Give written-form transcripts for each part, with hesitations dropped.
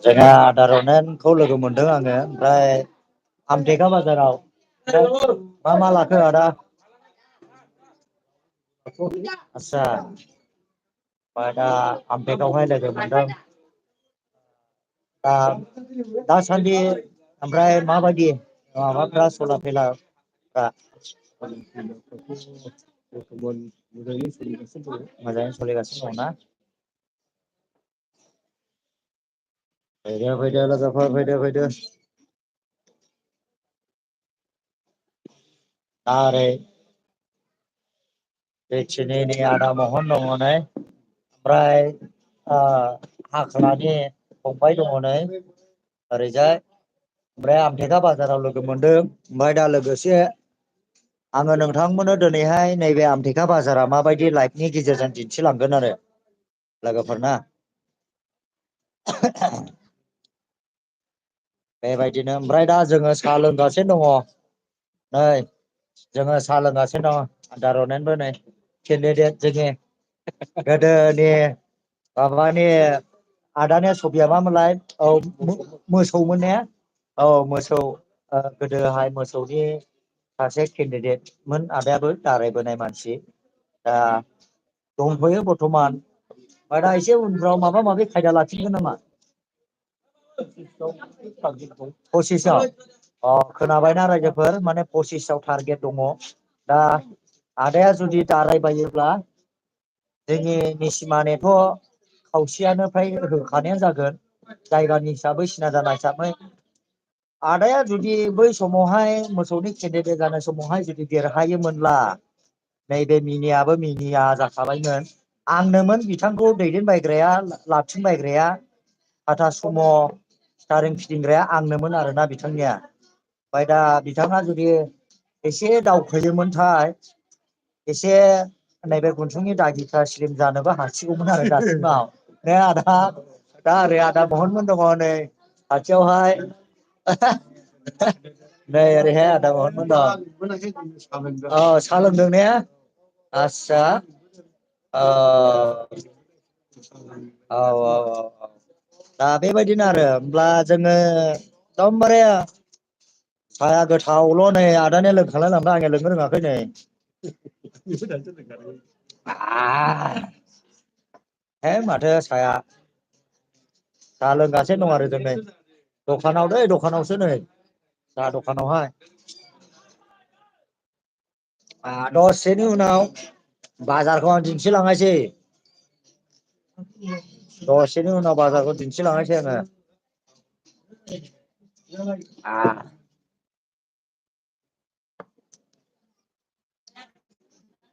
जोंहा आदा रनेनखौ लोगो मोनदों आङो ओमफ्राय आमटेका बाजाराव मा मा लाखो आदा आदसा ओमफ्राय दा आमटेकावहाय लोगो मोनदों दा दासान्दि ओमफ्राय माबायदि माबाफ्रा सला फिलाफ्रा मोजाङै सोलिगासिनो दंना फैदो फैदो लोगोफोर फैदो दा ओरै दैथिनिनि आदा महन दङ नै ओमफ्राय हाख्रानि फंबाय दङ नै ओरैजाय ओमफ्राय आमथेखा बाजाराव लोगो मोनदों ओमफ्राय दा लोगोसे आङो नोंथांमोननो दिनैहाय नैबे आमथेखा बाजारा माबायदि लाइफनि गेजेरजों दिन्थिलांगोन आरो लोगोफोरना बेबायदिनो ओमफ्राय दा जोङो साहा लोंगासिनो दङ नै जोङो साहा लोंगासिनो दङ आदा रनेनबो नै केन्दिदेट जोंनि गोदोनि माबानि आदानि सबिया मामोनलाय औ मोसौमोन ने औ मोसौ गोदोहाय मोसौनि सासे केन्दिदेटमोन आदायाबो दारायबोनाय मानसि दा दंथ'यो बर्थमान ओमफ्राय दा एसे उनफ्राव माबा माबि खायदा लाफिनगोन नामा पसिसआव खोनाबायना रायजोफोर माने पसिसआव टारगेट दङ दा आदाया जुदि दारायबायोब्ला जोंनि निसिमानेथ' खावसेयानो फ्राय होखानायानो जागोन जायगानि हिसाबै सिना जाना हिसाबै आदाया जुदि बै समावहाय मोसौनि केन्दिदेट जानाय समावहाय जुदि देरहायोमोनब्ला नैबे मिनियाबो मिनिया जाखाबायमोन आंनोमोन बिथांखौ दैदेनबायग्राया लाबथिंबायग्राया टाटा सुम' स्टारिं फिदिंग्राया आंनोमोन आरोना बिथांनिया ओमफ्राय दा बिथाङा जुदि एसे दावखोयोमोनथाय एसे नैबे गन्थंनि दागिफ्रा स्लिम जानोबो हासिगौमोन आरो दासिमाव ने आदा दा ओरै आदा बहनमोन दङ नै खाथियावहाय नै ओरैहाय आदा बहनमोन दं साहा लोंदों ने आस्सा औ दा बेबायदिनो आरो होमब्ला जोङो एकदमबारे साया गोथावल' नै आदानि लोंखांलाय लांबाय आंनिया लोंनो रोङाखै नै है माथो साया साहा लोंगासिनो दं आरो जों नै दखानाव दै दखानावसो नै साहा दखानावहाय दसेनि उनाव बाजारखौ आं दिन्थिलांनायसै दसेनि उनाव बाजारखौ दिन्थिलांनोसै आङो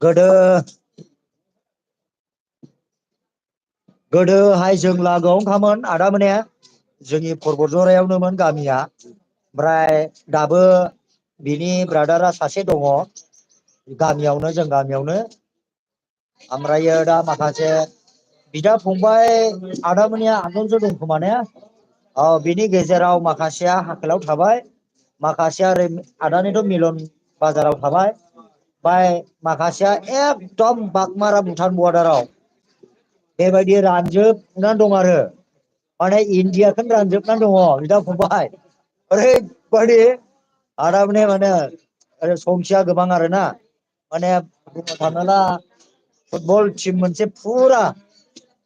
गोदो गोदोहाय जों लागोआवनो खामोन आदा मोने जोंनि परबतझरायावनोमोन गामिया ओमफ्राय दाबो बिनि ब्रादारा सासे दङ गामियावनो जों गामियावनो ओमफ्रायो दा माखासे बिदा फंबाय आदामोननिया आगोलसो दंखोमा ने बिनि गेजेराव माखासेया हाख्रायाव थाबाय माखासेया ओरै आदानिथ' मिलन बाजाराव थाबाय ओमफ्राय माखासेया एकदम बागमारा भुटान बर्डाराव बेबायदि रानजोबनानै दं आरो माने इण्डियाखौनो रानजोबनानै दङ बिदा फंबाय ओरैबायदि आदामोननि माने संखिया गोबां आरोना माने बुंनो थाङोब्ला फुटबल टिम मोनसे फुरा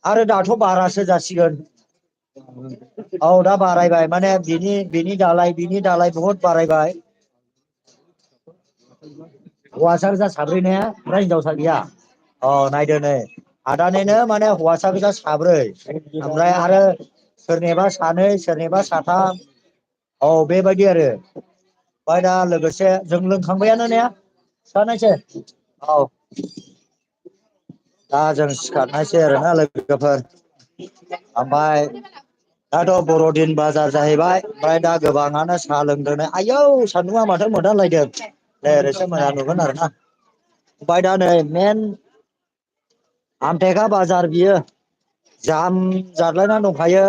आरो दाथ' बारासो जासिगोन औ दा बारायबाय माने बिनि दालाय बहुद बारायबाय हौवासा गोजा साब्रै ने ओमफ्राय हिनजावसा गैया नायदो नै आदानिनो माने हौवासा गोजा साब्रै ओमफ्राय आरो सोरनिबा सानै सोरनिबा साथाम बेबायदि आरो ओमफ्राय दा लोगोसे जों लोंखांबायानो ने खिथानायसै औ दा जों सिखारनायसै आरोना लोगोफोर ओमफ्राय दाथ' बर'दिन बाजार जाहैबाय ओमफ्राय दा गोबाङानो साहा लोंदों आयौ सान्दुङा माथो मोदानलायदों नै ओरैसो मोजां नुगोन आरोना ओमफ्राय दा नै मेन आमटेका बाजार बियो जाम जादलायना दंखायो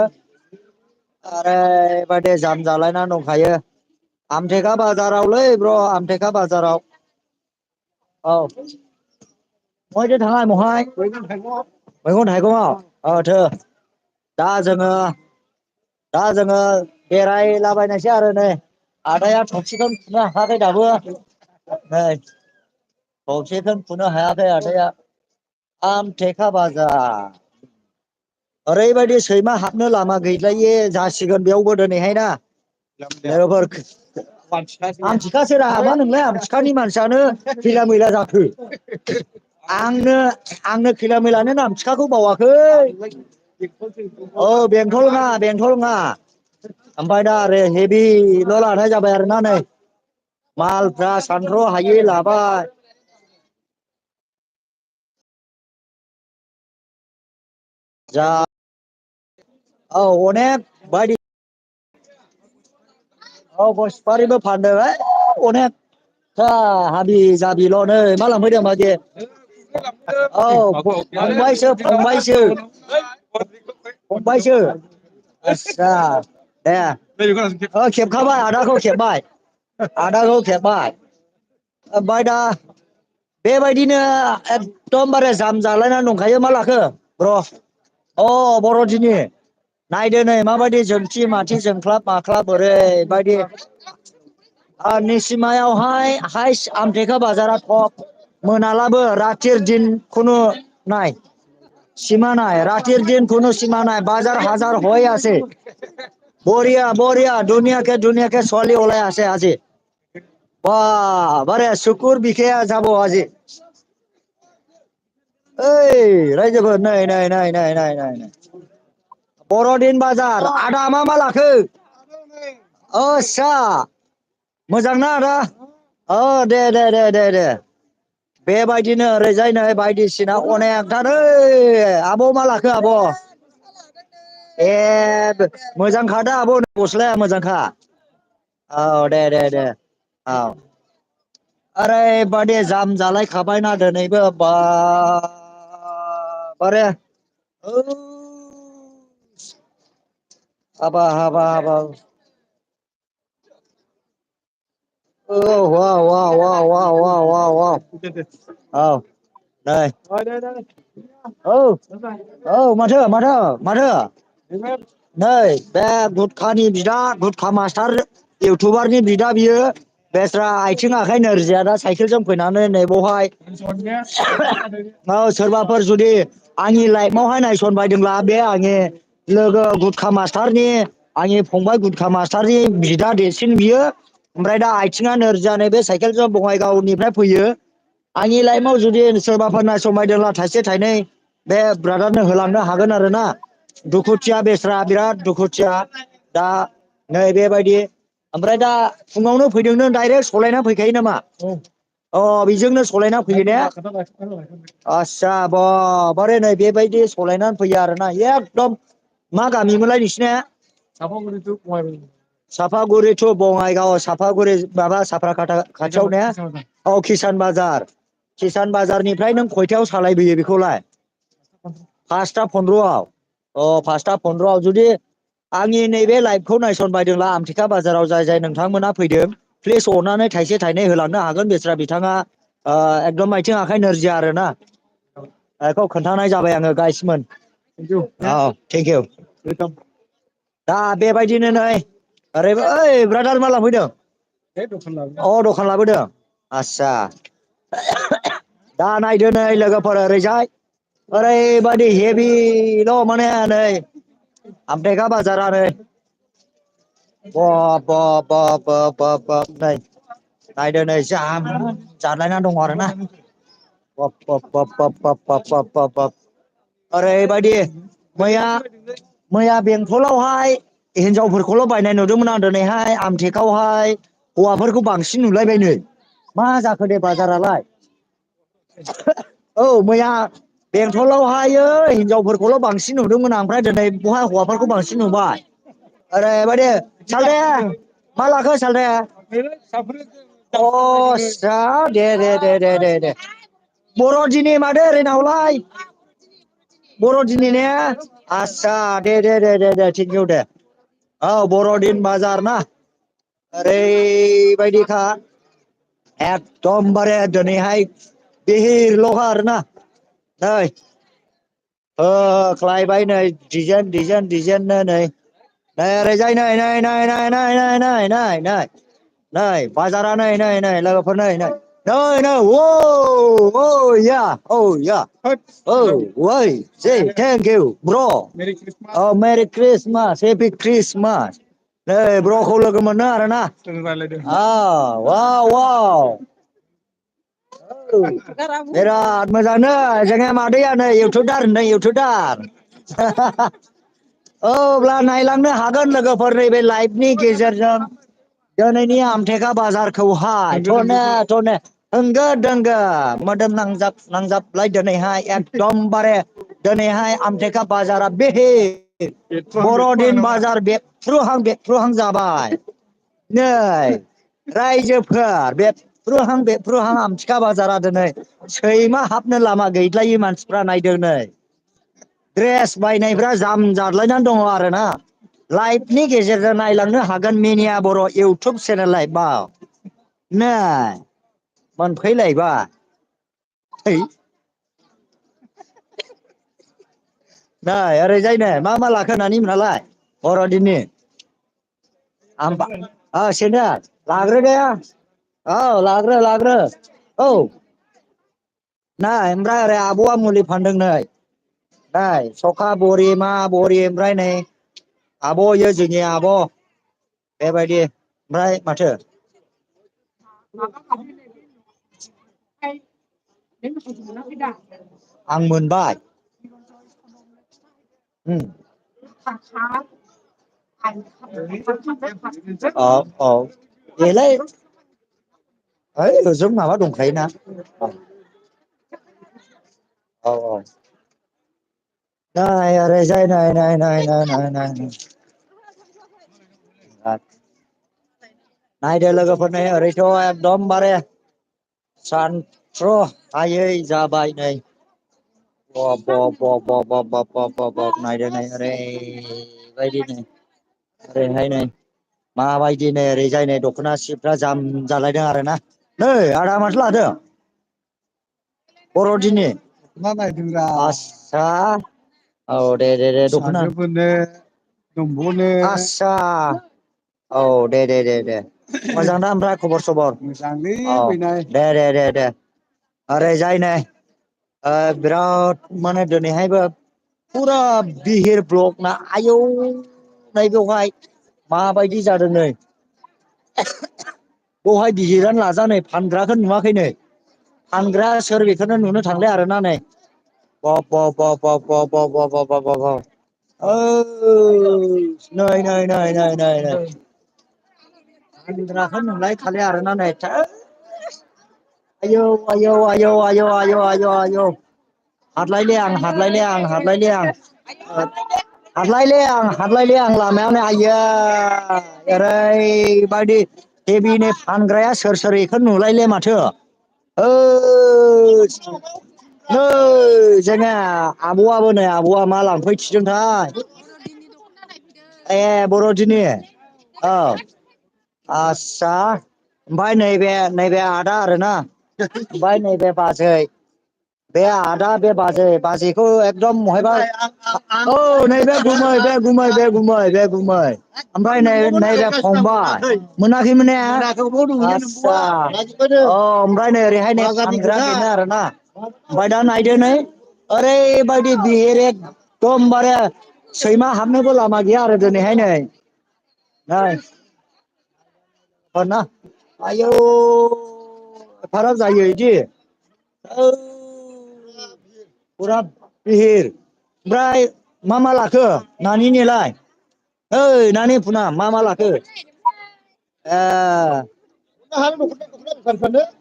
ओरैबायदि जाम जालायना दंखायो आमटेका बाजारावलै ब्र' आमटेका बाजाराव औ महायथो थाङा महाय मैगं थाइगङाव थो दा जोङो बेरायलाबायनायसै आरो नै आदाया थफसिखौनो थुनो हाखायाखै दाबो नै थफसिखौनो थुनो हायाखै आदाया आमथेखा बाजार ओरैबायदि सैमा हाबनो लामा गैलायै जासिगोन बेयावबो दिनैहाय ना लोगोफोर आमथिखासोरा मा नोंलाय आमथिखानि मानसियानो खैला मैला जाखो आंनो खैला मैलानो आमथिखाखौ बावाखै औ बेंथल नङा ओमफ्राय दा आरो हेभिल' लानाय जाबाय आरोना नै मालफ्रा सानथ्र' हायै लाबाय जा औ अनेक बायदि औ गय सुफारिबो फानदों अनेक हाबि जाबिल' नै मा लांफैदों बाजै औ फंबायसो आस्सा दे खेबखाबाय आदाखौ खेबबाय ओमफ्राय दा बेबायदिनो एकदमबारे जाम जालायनानै दंखायो मा लाखो र' बर'दिननि नायदो नै माबायदि जोंथि माथि जोंख्लाब माख्लाब ओरैबायदि निसिमायावहाय हाइस आमथेखा बाजारा थप मोनालाबो रातिर दिन खुनु नाय सीमा नाय रातिर दिन कोनो सीमा नाय बाजार हाजार হয় আছে बढ़िया दुनिया के चली ওলাই আছে আজি बारे सुकुर बिखाया যাব আজি ओइ रायजोफोर नै बर'दिन बाजार आदा मा लाखो आस्सा मोजांना आदा दे बेबायदिनो ओरैजाय नै बायदिसिना अनेकथार आब' मा लाखो आब' मोजांखादा आब' गस्लाया मोजांखा औ दे औ ओरैबादि जाम जालायखाबायना दिनैबो बा बारे हाबाब औ नै माथो नै बे गुटखानि बिदा गुटखा मास्टार इउटुबारनि बिदा बियो बेस्रा आथिं आखाइ नोरजिया दा साइकेलजों फैनानै नै बावहाय सोरबाफोर जुदि आंनि लाइफआवहाय नायसनबायदोंब्ला बे आंनि लोगो गुटखा मास्टारनि आंनि फंबाय गुटखा मास्टारनि बिदा देरसिन बियो ओमफ्राय दा आथिङा नोरजिया बे साइकेलजों बङाइगावनिफ्राय फैयो आंनि लाइफआव जुदि सोरबाफोर नायसनबायदोंब्ला थाइसे थाइनै बे ब्रादारनो होलांनो हागोन आरो ना दुखुथिया बेस्रा बिराद दुखुथिया दा नै बेबायदि ओमफ्राय दा फुङावनो फैदों नों डाइरेक्ट सलायना फैखायो नामा बेजोंनो सलायना फैयो ने आस्सा बारे नै बेबायदि सलायनानै फैयो आरोना एकदम मा गामिमोनलाय नोंसिना सापागुरि टु बङाइगाव सापागुरि माबा साफ्राकाटा खाथियाव ने किसान बाजारनिफ्राय नों खयथायाव सालायबोयो बेखौलाय 5:15 5:15 जुदि आंनि नैबे लाइभखौ नायसनबायदोंब्ला आमथिखा बाजाराव जाय नोंथांमोना फैदों प्लिज अननानै थाइसे थाइनै होलांनो हागोन बेस्रा बिथाङा एकदम आथिं आखाइ नोरजिया आरोना बेखौ खोन्थानाय जाबाय आङो गाइसमोन थेंक इउ दा बेबायदिनो नै ब्रादार मा लांफैदों दखान लाबोदों आस्सा दा नायदो नै लोगोफोर ओरैजाय ओरैबायदि हेभिल' माने नै आमथेखा बाजारा नै बाब नै नायदो नै जाम जालायना दङ आरोना बाब ओरैबायदि मैया बेंथलावहाय हिनजावफोरखौल' बायनाय नुदोंमोन आं दिनैहाय आमथेखावहाय हौवाफोरखौ बांसिन नुलायबाय नै मा जाखो दे बाजारालाय मैया बेंथलावहायो हिनजावफोरखौल' बांसिन नुदोंमोन आं ओमफ्राय दिनै बहाय हौवाफोरखौ बांसिन नुबाय ओरैबायदि सालथे मा लाखो सालथेया दे बर'दिननि माथो ओरैनावलाय बर'दिननि ने आस्सा दे थेंकिउ दे बर'दिन बाजार ना ओरैबायदिखा एकदमबारे दिनैहाय बिहिरल'खा आरोना नै होख्लायबाय नै डिजाइननो नै नै ओरैजाय नै बाजारा नै लोगोफोर नै ओइ say thank you bro oh merry christmas happy christmas नै ब्र'खौ लोगो मोननो आरोना वाव वाव बिराद मोजांनो जोंहा मादैया नै इउटुबार अब्ला नायलांनो हागोन लोगोफोर नैबे लाइभनि गेजेरजों दिनैनि आमथेखा बाजारखौहाय थने होंगो दोंगो मोदोम नांजाबलाय दिनैहाय एकदमबारे दिनैहाय आमथेखा बाजारा बर'दिन बाजार बेफ्रुहां जाबाय नै रायजोफोर बेफ्रुहां आमथिखा बाजारा दिनै सैमा हाबनो लामा गैलायै मानसिफ्रा नायदों नै ड्रेस बायनायफ्रा जाम जादलायनानै दङ आरोना लाइभनि गेजेरजों नायलांनो हागोन मिनिया बर' इउटुब चेनेल लाइभआव नै मोनफैलायबाय नै ओरैजाय नै मा लाखो नानि मोनालाय बर'दिननि सेन्देल लाग्रो दे औ लाग्रो औ नै ओमफ्राय ओरै आब'आ मुलि फानदों नै सखा बरि मा बरि ओमफ्राय नै आब' इयो जोंनि आब' बेबायदि ओमफ्राय माथो आं मोनबाय औ बेलाय ओइ ओजों माबा दंखायोना औ नै ओरैजाय नै नायदो लोगोफोर नै ओरैथ' एकदमबारे सानथ्र' हायै जाबाय नै बाब नायदो नै ओरैबायदि नै ओरैहाय नै माबायदि नै ओरैजाय नै दख'ना सिफ्रा जाम जालायदों आरोना नै आदा माथो लादों बर'दिननि आस्सा औ दे दख'ना आस्सा औ दे मोजां दा ओमफ्राय खबर सबर दे ओरैजाय नै बिराद माने दिनैहायबो फुरा बिहिर ब्लक ना आयौ नै बेवहाय माबायदि जादों नै बेवहाय बिहिरानो लाजा नै फानग्राखौ नुवाखै नै फानग्रा सोर बेखौनो नुनो थांलिया आरोना नै नै फानग्राखौ नुलायथारला आरोना नै आयौ हादलायले आं लामायावनो आइयै ओरैबायदि हेबिनि फानग्राया सोर बेखौ नुलायले माथो नै जोंना आब'आबो नै आब'आ मा लांफैथिदोंथाय ए बर'दिननि औ आस्सा ओमफ्राय नैबे आदा आरोना ओमफ्राय नैबे बाजै बे आदा बे बाजैखौ एकदम महायबा औ नैबे गुमै ओमफ्राय नैबे फंबाय मोनाखैमोन ने आस्सा ओमफ्राय नै ओरैहाय नै फानग्रा बेनो आरोना ओमफ्राय दा नायदो नै ओरैबायदि बिहिर एकदमबारे सैमा हाबनोबो लामा गैया आरो दिनैहाय नै आयौ एफाराब जायो बिदि फुरा बिहिर ओमफ्राय मा लाखो नानिनिलाय ओइ नानि फुना मा लाखो ए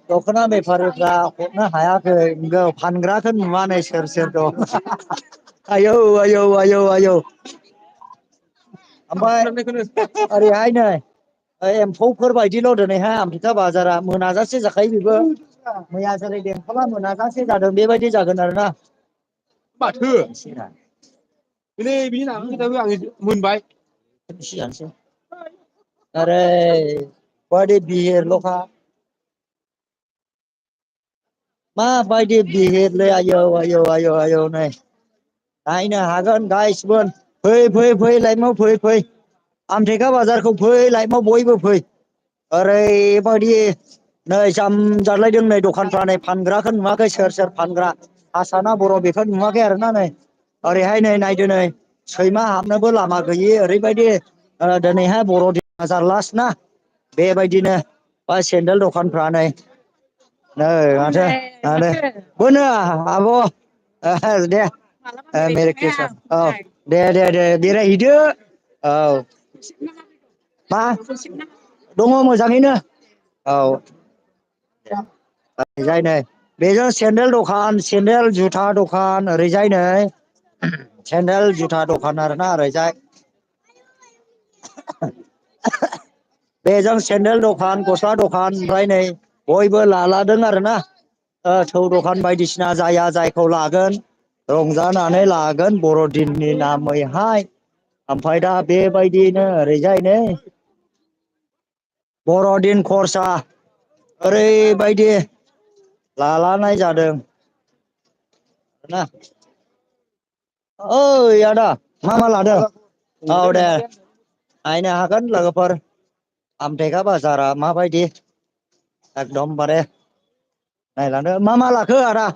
दख'ना बेफारिफ्रा हरनो हायाखै नोंगौ फानग्राखौ नुवा नै सोर दं आयौ ओमफ्राय ओरैहाय नै एम्फौफोर बायदिल' दिनैहाय आमथेखा बाजारा मोनाजासे जाखायो बेबो मैया जेरै बेंथला मोनाजासे जादों बेबायदि जागोन आरोना माथो मोनबाय ओरैबायदि बिहिरल'खा माबायदि बिहिरलै आयौ आयौ आयौ आयौ नै नायनो हागोन गासिबो फै फै फै लाइमोन फै आमथेखा बाजारखौ फै लाइमोन बयबो फै ओरैबायदि नै जामजालायदों नै दखानफ्रा नै फानग्राखौ नुवाखै सोर फानग्रा हारसा ना बर' बेखौ नुवाखै आरोना नै ओरैहाय नै नायदो नै सैमा हाबनोबो लामा गैयि ओरैबायदि दिनैहाय बर'दिन बाजार लास्ट ना बेबायदिनो बा सेन्देल दखानफ्रा नै माथो बोनो आब' दे मेरि क्रिसमास औ दे दे दे बेरायहैदो औ मा दङ मोजाङैनो औ ओरैजाय नै बेजों सेन्देल दखान सेन्देल जुथा दखान ओरैजाय नै सेन्देल जुथा दखान आरोना ओरैजाय बेजों सेन्देल दखान गस्ला दखान ओमफ्राय नै बयबो लालादों आरोना थौ दखान बायदिसिना जाया जायखौ लागोन रंजानानै लागोन बर'दिननि नामैहाय ओमफ्राय दा बेबायदिनो ओरैजाय नै बर'दिन खरसा ओरैबायदि लालानाय जादों ना ओइ आदा मा लादों औ दे नायनो हागोन लोगोफोर आमटेखा बाजारा माबायदि एकदमबारे नायलांदो मा लाखो आदा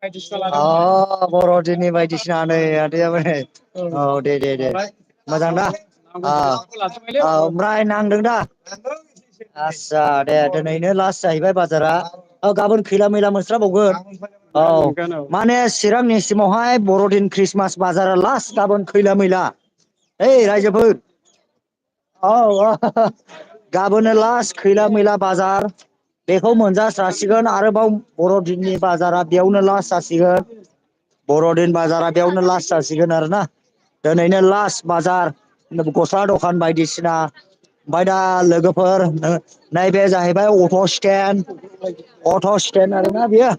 अ बर'दिननि बायदिसिना नै आदायाबो नै औ दे दे दे मोजां दा ओमफ्राय नांदों दा आस्सा दे दिनैनो लास्ट जाहैबाय बाजारा गाबोन खैला मैला मोनस्राबावगोन औ माने चिरांनिसिमावहाय बर'दिन ख्रिस्टमास बाजारा लास्ट गाबोन खैला मैला ओइ रायजोफोर औ गाबोननो लास्ट खैला मैला बाजार बेखौ मोनजास्रासिगोन आरोबाव बर'दिननि बाजारा बेयावनो लास्ट जासिगोन बर'दिन बाजारा बेयावनो लास्ट जासिगोन आरोना दिनैनो लास्ट बाजार गस्ला दखान बायदिसिना ओमफ्राय दा लोगोफोर नैबे जाहैबाय अट' स्टेन आरोना बियो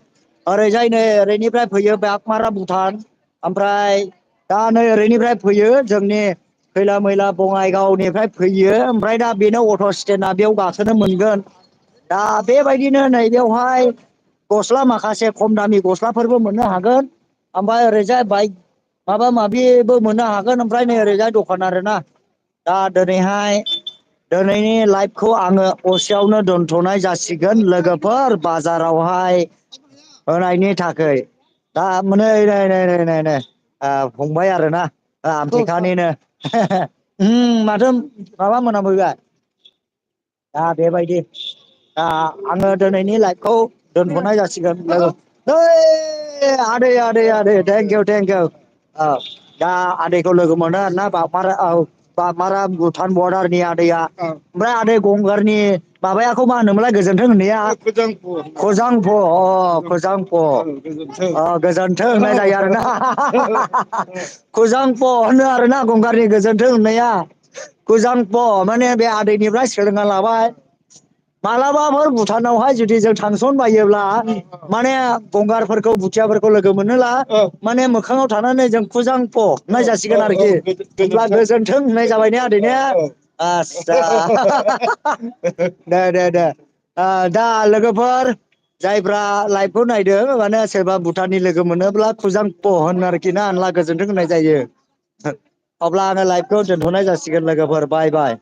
ओरैजाय नै ओरैनिफ्राय फैयो बागमारा भुटान ओमफ्राय दा नै ओरैनिफ्राय फैयो जोंनि खैला मैला बङाइगावनिफ्राय फैयो ओमफ्राय दा बेनो अट' स्टेना बेयाव गाखोनो मोनगोन दा बेबायदिनो नैबेयावहाय गस्ला माखासे खम दामि गस्लाफोरबो मोननो हागोन ओमफ्राय ओरैजाय बाइक माबा माबिबो मोननो हागोन ओमफ्राय नै ओरैजाय दखान आरोना दा दिनैहाय दिनैनि लाइफखौ आङो असेयावनो दोनथ'नाय जासिगोन लोगोफोर बाजारावहाय होनायनि थाखै दा नै नै फंबाय आरोना आमथेखानिनो माथो माबा मोनामफैबाय दा बेबायदि दा आङो दिनैनि लाइफखौ दोनथ'नाय जासिगोन ओइ आदै थेंक इउ औ दा आदैखौ लोगो मोनो आरोना बागमारा औ बागमारा भुटान बर्डारनि आदैया ओमफ्राय आदै गंगारनि माबायाखौ मा होनोमोनलाय गोजोन्थों होननाया खजांफ गोजोन्थों होननाय जायो आरोना खुजांफ होनो आरोना गंगारनि गोजोन्थों होननाया कुजांप माने बे आदैनिफ्राय सोलोंना लाबाय मालाबाफोर भुटानावहाय जुदि जों थांसन बायोब्ला माने गंगारफोरखौ भुथियाफोरखौ लोगो मोनोला माने मोखाङाव थानानै जों खुजांफ होननाय जासिगोन आरोखि बिदिब्ला गोजोन्थों होननाय जाबाय ने आदै ने आस्सा दे दा लोगोफोर जायफ्रा लाइभखौ नायदों माने सोरबा भुटाननि लोगो मोनोब्ला खुजांफ होन आरोखि ना होनब्ला गोजोन्थों होननाय जायो अब्ला आङो लाइभखौ दोनथ'नाय जासिगोन लोगोफोर बाय बाय